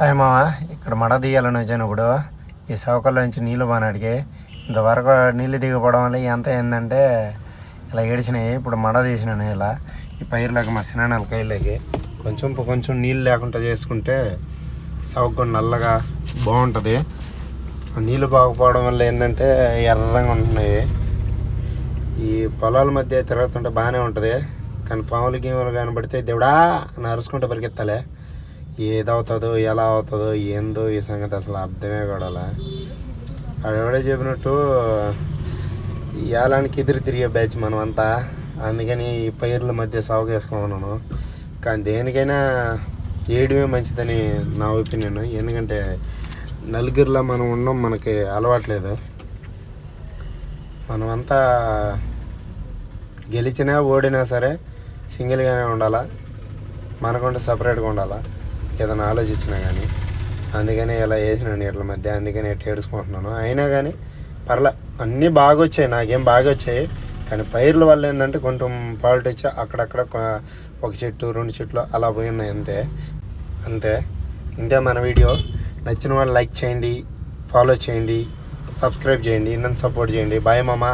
అయ్య మామ, ఇక్కడ మడ దిగాలని వచ్చినప్పుడు ఈ సౌకర్యం నుంచి నీళ్ళు బానాడికి ఇంతవరకు నీళ్ళు దిగపోవడం వల్ల ఎంత ఏంటంటే ఇలా ఏడిచినాయి. ఇప్పుడు మడ తీసినాను ఇలా ఈ పైరులోకి మా సినానాల కైలోకి కొంచెం నీళ్ళు లేకుండా చేసుకుంటే సౌకర్యం నల్లగా బాగుంటుంది. నీళ్ళు బాగపోవడం వల్ల ఏంటంటే ఎర్రంగా ఉంటున్నాయి. ఈ పొలాల మధ్య తిరుగుతుంటే బాగానే ఉంటుంది, కానీ పాములు గీములు కనబడితే దేవుడా అని అరుచుకుంటే పరిగెత్తాలి. ఏదవుతుందో ఎలా అవుతుందో ఏందో ఈ సంగతి అసలు అర్థమే కూడా. ఆడెవడే చెప్పినట్టు ఏలానికి ఎదురు తిరిగే బ్యాచ్ మనం అంతా, అందుకని ఈ పైర్ల మధ్య సాగు వేసుకున్నాను. కానీ దేనికైనా ఏడమే మంచిదని నా ఒపీనియన్. ఎందుకంటే నలుగురిలో మనం ఉండడం మనకి అలవాట్లేదు. మనమంతా గెలిచినా ఓడినా సరే సింగిల్గానే ఉండాలా, మనకుంటే సపరేట్గా ఉండాలా ఏదైనా ఆలోచించినా కానీ. అందుకని ఇలా వేసినాను నీళ్ళ మధ్య, అందుకని ఎట్లా ఏడుచుకుంటున్నాను. అయినా కానీ పర్లే, అన్నీ బాగా వచ్చాయి, నాకేం బాగా వచ్చాయి. కానీ పైర్ల వల్ల ఏంటంటే కొంచెం ఫాల్ట్ వచ్చి అక్కడక్కడ ఒక చెట్టు 2 చెట్లు అలా పోయి ఉన్నాయి అంతే. ఇంతే మన వీడియో. నచ్చిన వాళ్ళు లైక్ చేయండి, ఫాలో చేయండి, సబ్స్క్రైబ్ చేయండి, నన్ను సపోర్ట్ చేయండి. బాయ్ మామ.